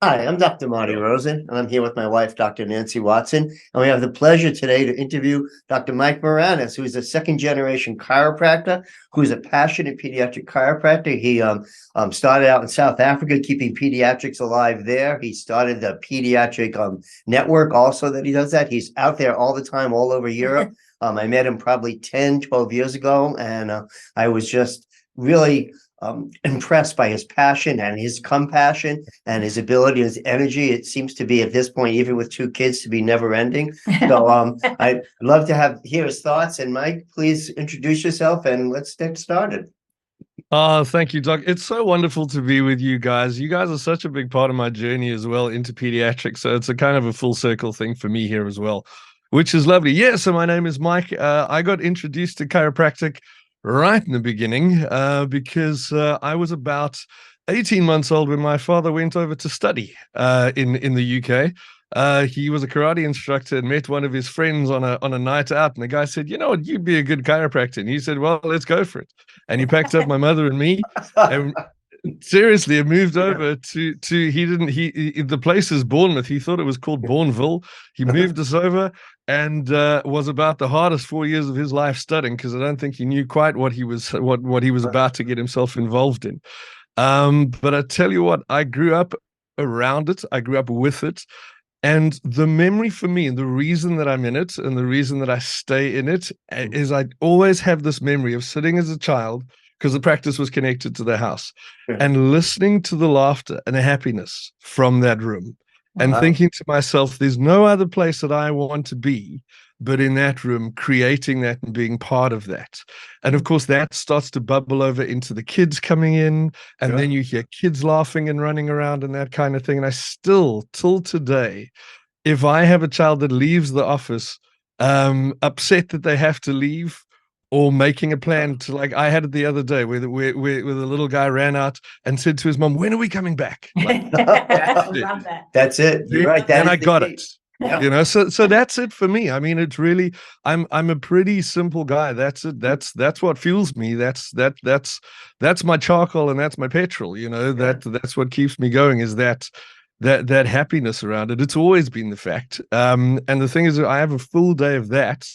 Hi, I'm Dr. Marty Rosen, and I'm here with my wife, Dr. Nancy Watson. And we have the pleasure today to interview Dr. Mike Marinus, who is a second-generation chiropractor, who's a passionate pediatric chiropractor. He started out in South Africa, keeping pediatrics alive there. He started the pediatric network also that he does that. He's out there all the time, all over Europe. I met him probably 10, 12 years ago, and I was just really impressed by his passion and his compassion and his ability, his energy. It seems to be at this point, even with two kids, to be never ending. So I'd love to hear his thoughts. And Mike, please introduce yourself and let's get started. Thank you, Doc. It's so wonderful to be with you guys. You guys are such a big part of my journey as well into pediatrics. So it's a kind of a full circle thing for me here as well, which is lovely. Yeah, so my name is Mike. I got introduced to chiropractic right in the beginning because I was about 18 months old when my father went over to study in the UK. He was a karate instructor and met one of his friends on a night out, and the guy said, "You know what, you'd be a good chiropractor." And he said, "Well, let's go for it." And he packed up my mother and me, and seriously, it moved over to the place is Bournemouth. He thought it was called Bourneville. He moved us over, and was about the hardest 4 years of his life studying, because I don't think he knew quite what he was about to get himself involved in. But I tell you what, I grew up around it. I grew up with it. And the memory for me, and the reason that I'm in it, and the reason that I stay in it, is I always have this memory of sitting as a child, because the practice was connected to the house, and listening to the laughter and the happiness from that room, and thinking to myself, there's no other place that I want to be but in that room, creating that and being part of that. And of course, that starts to bubble over into the kids coming in, and then you hear kids laughing and running around and that kind of thing. And I still, till today, if I have a child that leaves the office upset that they have to leave, or making a plan to, like I had it the other day where the little guy ran out and said to his mom, "When are we coming back?" Like, that's it. You're right. Then I got it. Yeah. So that's it for me. I mean, it's really, I'm a pretty simple guy. That's it. That's what fuels me. That's my charcoal, and that's my petrol. That's what keeps me going, is that happiness around it. It's always been the fact. And the thing is, I have a full day of that.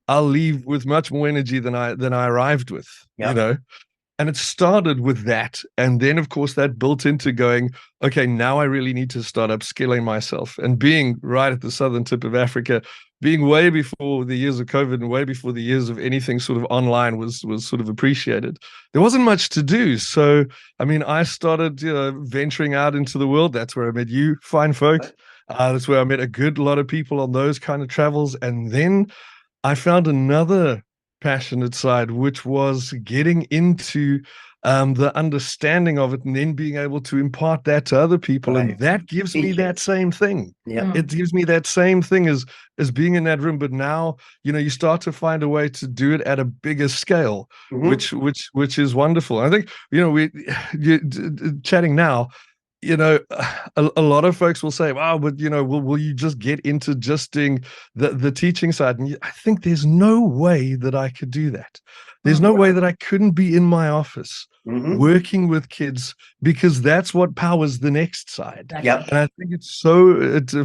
I'll leave with much more energy than I arrived with. And it started with that. And then, of course, that built into going, okay, now I really need to start upskilling myself. And being right at the southern tip of Africa, being way before the years of COVID and way before the years of anything sort of online was sort of appreciated, there wasn't much to do. So, I mean, I started venturing out into the world. That's where I met you, fine folks. That's where I met a good lot of people on those kind of travels. And then I found another passionate side, which was getting into the understanding of it, and then being able to impart that to other people. And that gives me that same thing. It gives me that same thing as being in that room. But now, you start to find a way to do it at a bigger scale, which is wonderful. I think, chatting now, a lot of folks will say, "Wow, but will you just get into just doing the teaching side?" And I think there's no way that I could do that. There's no way that I couldn't be in my office working with kids, because that's what powers the next side. And I think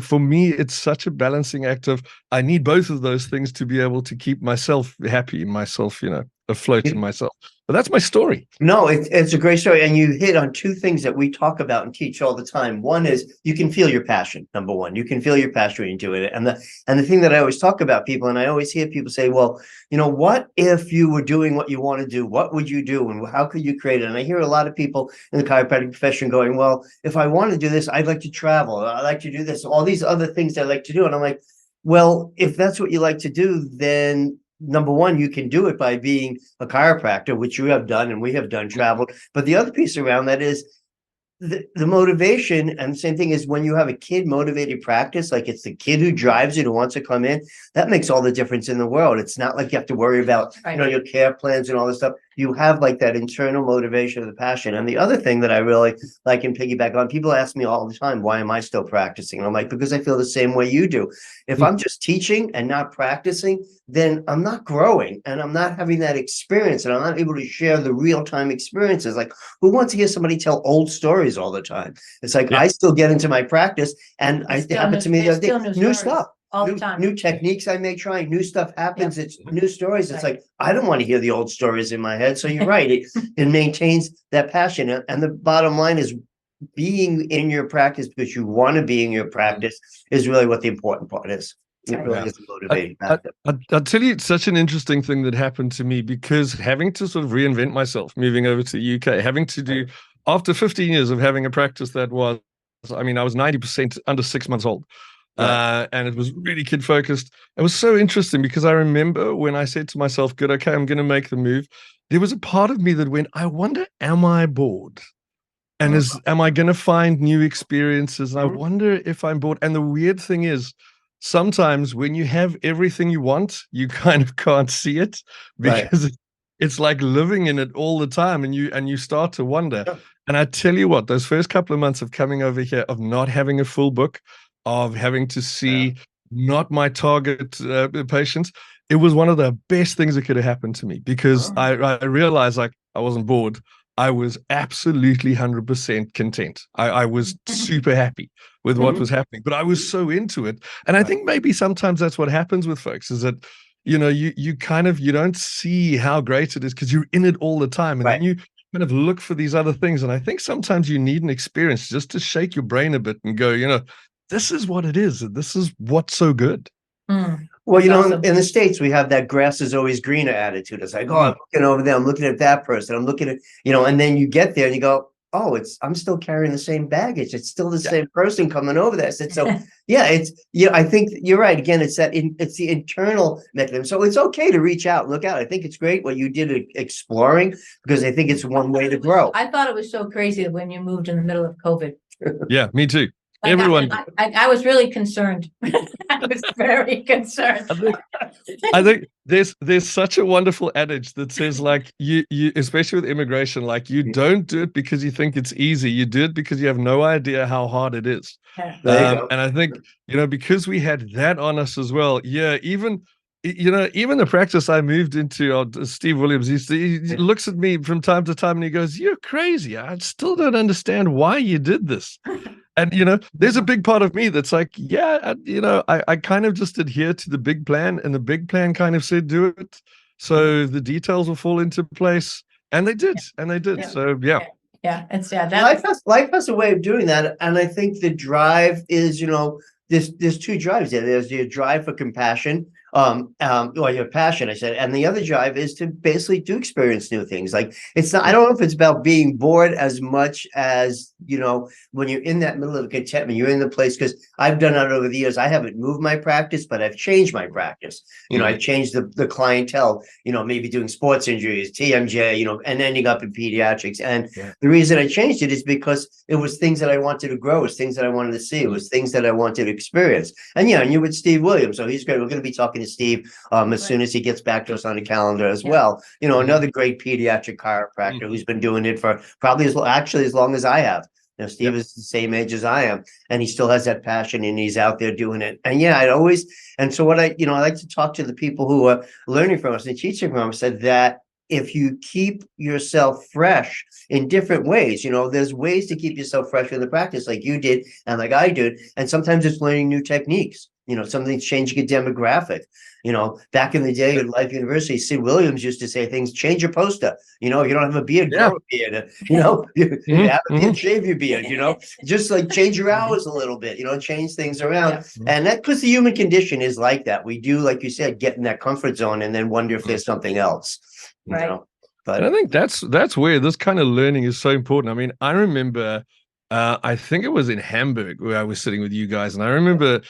for me, it's such a balancing act of, I need both of those things to be able to keep myself happy, myself, afloat in myself. But that's my story. No, it's a great story. And you hit on two things that we talk about and teach all the time. One is you can feel your passion. Number one, you can feel your passion when you're doing it. And the thing that I always talk about people, and I always hear people say, well, what if you were doing what you want to do? What would you do? And how could you create it? And I hear a lot of people in the chiropractic profession going, well, if I want to do this, I'd like to travel. I like to do this, all these other things I like to do. And I'm like, well, if that's what you like to do, then number one, you can do it by being a chiropractor, which you have done and we have done, traveled. But the other piece around that is the motivation. And the same thing is when you have a kid motivated practice, like it's the kid who drives it, who wants to come in, that makes all the difference in the world. It's not like you have to worry about, your care plans and all this stuff. you have like that internal motivation of the passion. And the other thing that I really like and piggyback on, people ask me all the time, why am I still practicing? And I'm like, because I feel the same way you do. If I'm just teaching and not practicing, then I'm not growing and I'm not having that experience and I'm not able to share the real-time experiences. Like, who wants to hear somebody tell old stories all the time? It's like, I still get into my practice and it happened to me the other day, new stuff. All the time. New techniques I may try, new stuff happens. It's new stories. It's like, I don't want to hear the old stories in my head. So you're right. It maintains that passion. And the bottom line is being in your practice because you want to be in your practice is really what the important part is. It really is a motivating factor. I'll tell you, it's such an interesting thing that happened to me because having to sort of reinvent myself, moving over to the UK, having to do, after 15 years of having a practice that was, I mean, I was 90% under 6 months old. And it was really kid focused. It was so interesting because I remember when I said to myself, good, okay, I'm going to make the move. There was a part of me that went, I wonder, am I bored? And am I going to find new experiences? And I wonder if I'm bored. And the weird thing is, sometimes when you have everything you want, you kind of can't see it because it's like living in it all the time. And you start to wonder. And I tell you what, those first couple of months of coming over here, of not having a full book, of having to see not my target patients, it was one of the best things that could have happened to me because I realized like I wasn't bored. I was absolutely 100% content. I was super happy with what was happening, but I was so into it. And I think maybe sometimes that's what happens with folks is that, you know, you don't see how great it is because you're in it all the time. And then you kind of look for these other things. And I think sometimes you need an experience just to shake your brain a bit and go, you know, this is what it is. This is what's so good. Well, you know, in the States, we have that grass is always greener attitude. It's like, oh, I'm looking over there. I'm looking at that person. I'm looking at, you know, and then you get there and you go, oh, I'm still carrying the same baggage. It's still the same person coming over there. So I think you're right. Again, it's the internal mechanism. So it's okay to reach out and look out. I think it's great what you did exploring because I think it's one way to grow. I thought it was so crazy when you moved in the middle of COVID. Yeah, me too. Like Everyone. I was really concerned. I was very concerned. I think there's such a wonderful adage that says like you especially with immigration, like you don't do it because you think it's easy. You do it because you have no idea how hard it is. And I think, you know, because we had that on us as well. Yeah, even the practice I moved into, Steve Williams, he looks at me from time to time and he goes, "You're crazy. I still don't understand why you did this." And, you know, there's a big part of me that's like, I kind of just adhere to the big plan and the big plan kind of said, do it. So the details will fall into place. And they did. And they did. So, yeah. Yeah. It's life has a way of doing that. And I think the drive is, you know, there's two drives there. There's your drive for compassion, or your passion, I said, and the other drive is to basically do experience new things. Like it's not, I don't know if it's about being bored as much as, you know, when you're in that middle of contentment, you're in the place, because I've done that over the years. I haven't moved my practice, but I've changed my practice. You know, I've changed the clientele, you know, maybe doing sports injuries, TMJ, you know, and ending up in pediatrics. And the reason I changed it is because it was things that I wanted to grow. It was things that I wanted to see. It was things that I wanted to experience. And yeah, and you're with Steve Williams, so he's great. We're going to be talking to Steve as soon as he gets back to us on the calendar as well. You know, another great pediatric chiropractor who's been doing it for probably as long as I have. You know, Steve is the same age as I am, and he still has that passion, and he's out there doing it. And yeah, so what I like to talk to the people who are learning from us and teaching from us, said that if you keep yourself fresh in different ways, you know, there's ways to keep yourself fresh in the practice, like you did and like I did. And sometimes it's learning new techniques. You know, something's changing a demographic. You know, back in the day at Life University, Sid Williams used to say things, change your poster. You know, if you don't have a beard, grow a beard. You know, you have a beard, shave your beard, you know, just like change your hours a little bit, you know, change things around. And that, because the human condition is like that. We do, like you said, get in that comfort zone and then wonder if there's something else. You know? But I think that's where this kind of learning is so important. I mean, I remember I think it was in Hamburg where I was sitting with you guys, and I remember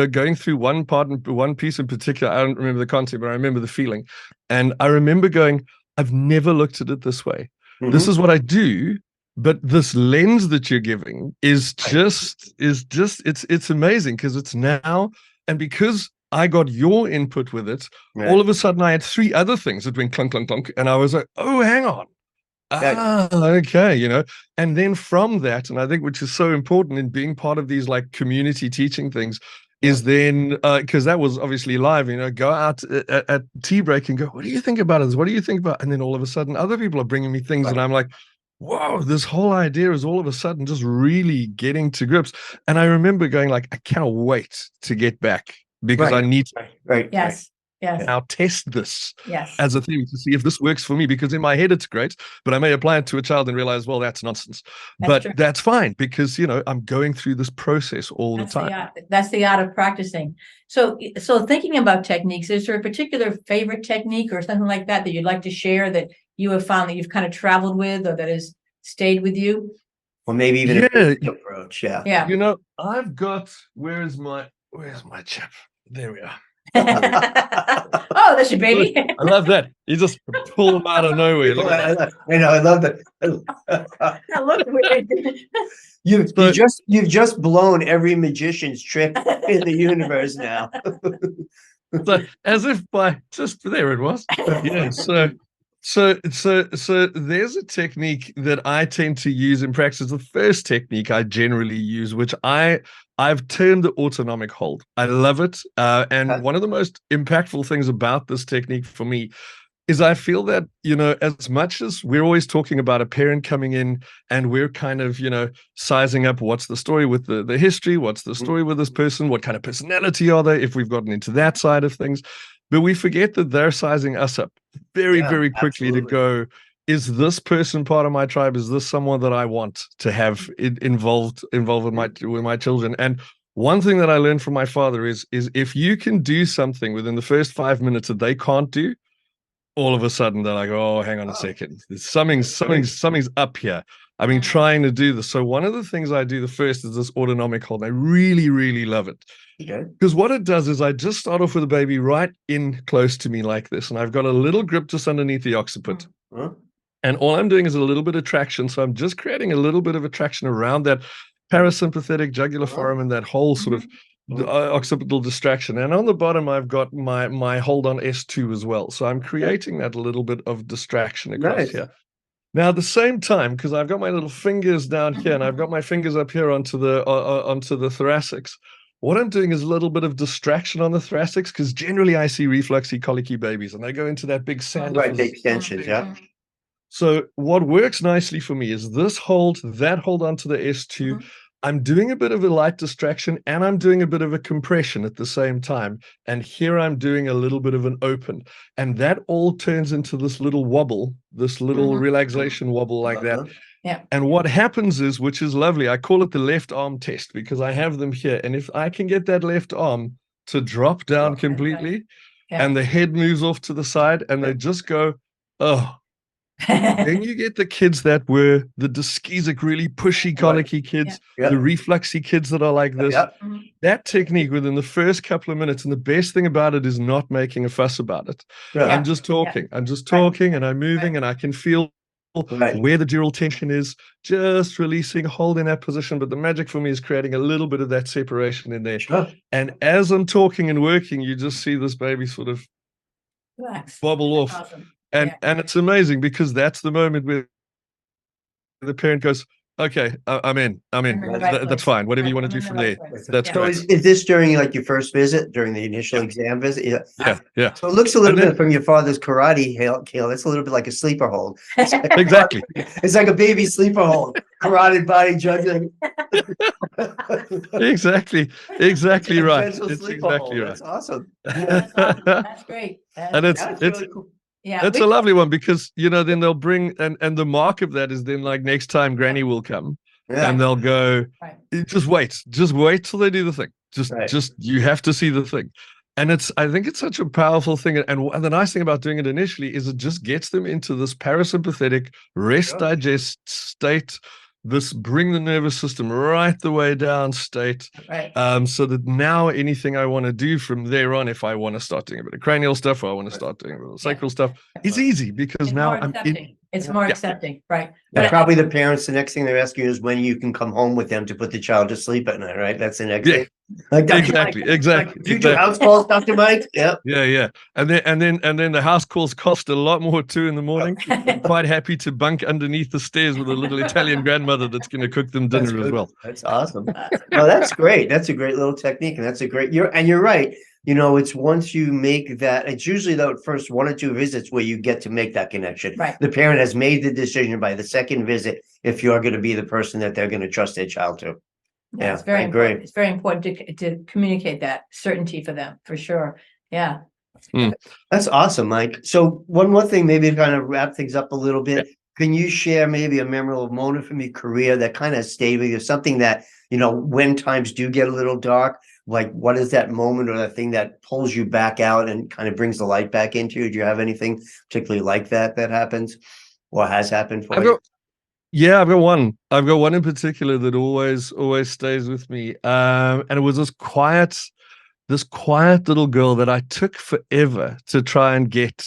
going through one piece in particular. I don't remember the content, but I remember the feeling. And I remember going, I've never looked at it this way. This is what I do, but this lens that you're giving is just it's amazing, because it's now, and because I got your input with it. Right. All of a sudden, I had 3 other things that went clunk, clunk, clunk. And I was like, oh, hang on. Right. Okay, and then from that, and I think which is so important in being part of these like community teaching things, is then because that was obviously live, go out at tea break and go, what do you think about this? What do you think about? And then all of a sudden, other people are bringing me things, and I'm like, whoa, this whole idea is all of a sudden just really getting to grips. And I remember going like, I cannot wait to get back because I need to Right. Yes. Yes. now test this Yes. as a theory to see if this works for me, because in my head it's great, but I may apply it to a child and realize, well, that's nonsense. But true. that's fine because I'm going through this process all the time. That's the art of practicing. So thinking about techniques, is there a particular favorite technique or something like that you'd like to share that you have found that you've kind of traveled with or that has stayed with you? Or maybe even a approach. Yeah. Yeah. I've got, where's my chip? There we are. Oh, that's your baby. I love that. You just pull them out of nowhere. Look at that. I know. I love that. That looked weird. You've just blown every magician's trick in the universe now. So, as if by just there it was. Yeah. So there's a technique that I tend to use in practice. The first technique I generally use, which I've termed the autonomic hold. I love it. And one of the most impactful things about this technique for me is I feel that, as much as we're always talking about a parent coming in and we're kind of, sizing up what's the story with the history, what's the story with this person, what kind of personality are they, if we've gotten into that side of things. But we forget that they're sizing us up very, very quickly to go, is this person part of my tribe? Is this someone that I want to have involved with my children? And one thing that I learned from my father is if you can do something within the first 5 minutes that they can't do, all of a sudden they're like, oh, hang on a second. Something's up here. I've been trying to do this. So one of the things I do the first is this autonomic hold. I really, really love it. Because what it does is I just start off with a baby right in close to me like this. And I've got a little grip just underneath the occiput. And all I'm doing is a little bit of traction. So I'm just creating a little bit of attraction around that parasympathetic jugular foramen and that whole sort of occipital distraction. And on the bottom, I've got my hold on S2 as well. So I'm creating that little bit of distraction across here. Now, at the same time, because I've got my little fingers down here and I've got my fingers up here onto the thoracics, what I'm doing is a little bit of distraction on the thoracics, because generally I see refluxy, colicky babies and they go into that big sand. Right, the extensions, yeah. So what works nicely for me is this hold, that hold onto the S2. I'm doing a bit of a light distraction and I'm doing a bit of a compression at the same time. And here I'm doing a little bit of an open. And that all turns into this little wobble, this little relaxation wobble like that. Yeah. And what happens is, which is lovely, I call it the left arm test because I have them here. And if I can get that left arm to drop down completely and the head moves off to the side and they just go, oh. Then you get the kids that were the dyschesic, really pushy, colicky kids, the refluxy kids that are like this. That technique within the first couple of minutes, and the best thing about it is not making a fuss about it. I'm just talking. I'm just talking and I'm moving and I can feel where the dural tension is, just releasing, holding that position. But the magic for me is creating a little bit of that separation in there. And as I'm talking and working, you just see this baby sort of bobble off. Awesome. And it's amazing because that's the moment where the parent goes, okay, I'm in. That's fine. Whatever you want to do from there. That's So great. is this during like your first visit, during the initial exam visit? Yeah. So it looks a little bit from your father's karate heel. It's a little bit like a sleeper hold. Exactly. It's like a baby sleeper hold. Karate body juggling. Exactly right. It's exactly right. That's awesome. That's great. And it's really cool. It's a lovely one because then they'll bring and the mark of that is then like next time Granny will come and they'll go, just wait till they do the thing. Just you have to see the thing. And I think it's such a powerful thing. And the nice thing about doing it initially is it just gets them into this parasympathetic rest digest state, this bring the nervous system right the way down state. So that now anything I want to do from there on, if I want to start doing a bit of cranial stuff or I want to start doing a little sacral stuff, it's easy because now I'm in. It's more Yeah. accepting, right? And But probably the parents, the next thing they're asking is when you can come home with them to put the child to sleep at night, right? That's the next Yeah. thing. Like, Dr. Exactly, Mike, exactly, do you do exactly. house calls, Dr. Mike? Yep. Yeah. And then the house calls cost a lot more too in the morning. I'm quite happy to bunk underneath the stairs with a little Italian grandmother that's going to cook them That's dinner as good. well. That's awesome. No, that's great. That's a great little technique. And that's a great, you're right. It's once you make that, it's usually the first 1 or 2 visits where you get to make that connection. Right. The parent has made the decision by the second visit if you're going to be the person that they're going to trust their child to. Yeah, it's I very agree. important. It's very important to communicate that certainty for them, for sure. Yeah. That's awesome, Mike. So one more thing, maybe to kind of wrap things up a little bit. Can you share maybe a memorable moment from your career that kind of stayed with you? Something that, when times do get a little dark, like what is that moment or the thing that pulls you back out and kind of brings the light back into you? Do you have anything particularly like that happens or has happened for you? Yeah, I've got one. I've got one in particular that always stays with me. And it was this quiet little girl that I took forever to try and get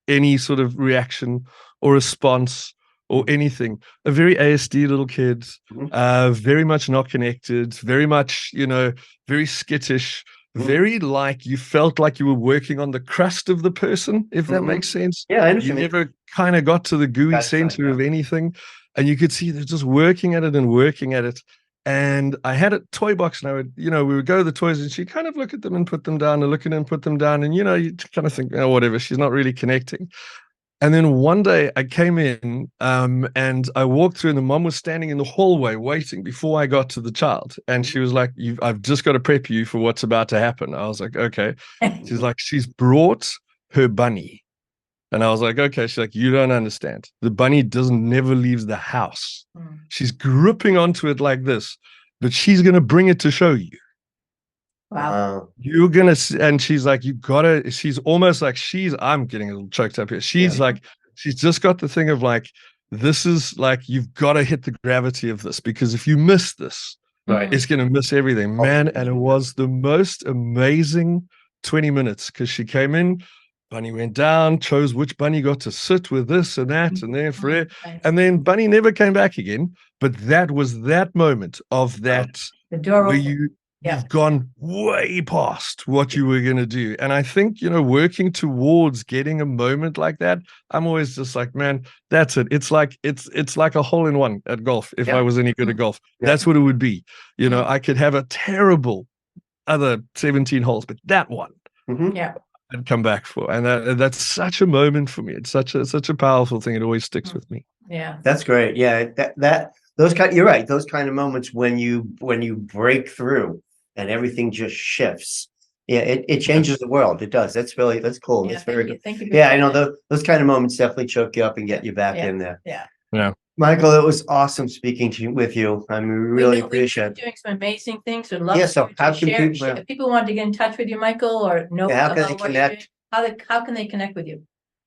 any sort of reaction or response or anything. A very ASD little kid, very much not connected, very much, very skittish, very like you felt like you were working on the crust of the person, if that makes sense. Yeah, I You understand. never kind of got to the gooey center of anything. And you could see they're just working at it and working at it. And I had a toy box and I would, we would go to the toys and she'd kind of look at them and put them down and look at them and put them down. And, you kind of think, oh, whatever, she's not really connecting. And then one day I came in and I walked through and the mom was standing in the hallway waiting before I got to the child. And she was like, I've just got to prep you for what's about to happen. I was like, okay. She's like, she's brought her bunny. And I was like, okay. She's like, you don't understand. The bunny never leaves the house. She's gripping onto it like this, but she's going to bring it to show you. Wow. You're going to, and she's like, she's almost like I'm getting a little choked up here. She's like, she's just got the thing of like, this is like, you've got to hit the gravity of this because if you miss this, it's going to miss everything, man. And it was the most amazing 20 minutes because she came in, Bunny went down, chose which bunny got to sit with this and that and there for it. And then Bunny never came back again. But that was that moment of that the door where open. you've gone way past what you were going to do. And I think, working towards getting a moment like that, I'm always just like, man, that's it. It's like a hole in one at golf. If I was any good at golf, that's what it would be. I could have a terrible other 17 holes, but that one. And come back for, and that's such a moment for me. It's such a powerful thing. It always sticks with me. Yeah, that's great. Yeah, you're right. Those kind of moments when you break through and everything just shifts. Yeah, it changes the world. It does. That's cool. That's very good. Thank you. Yeah, I know those kind of moments definitely choke you up and get you back in there. Yeah. Michael, it was awesome speaking with you. I mean, we really appreciate it. Doing some amazing things. Would love So how can people? If people want to get in touch with you, Michael, or know how can about they what connect? you're doing, how can they connect with you?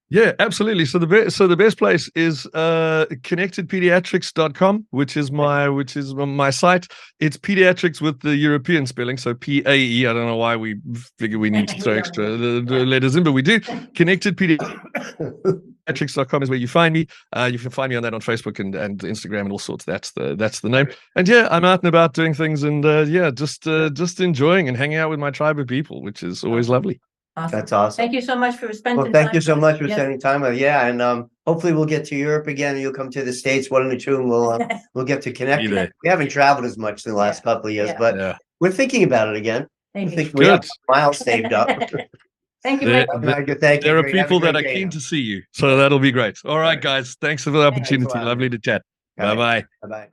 Yeah, absolutely. So the best place is connectedpediatrics.com, which is my site. It's pediatrics with the European spelling, so PAE. I don't know why we figure we need to throw extra letters in, but we do. Pediatrics.com is where you find me. You can find me on that on Facebook and Instagram and all sorts. That's the name. And yeah, I'm out and about doing things and just enjoying and hanging out with my tribe of people, which is always lovely. Awesome. That's awesome. Thank you so much for spending time. Thank you so much for spending time with. Yeah, and hopefully we'll get to Europe again. And you'll come to the States, one of the two, and we'll get to connect. We haven't traveled as much in the last couple of years, but we're thinking about it again. We have miles saved up. Thank you. There are people that are keen to see you, so that'll be great. All right, guys. Thanks for the opportunity. Lovely to chat. Bye-bye. Bye-bye.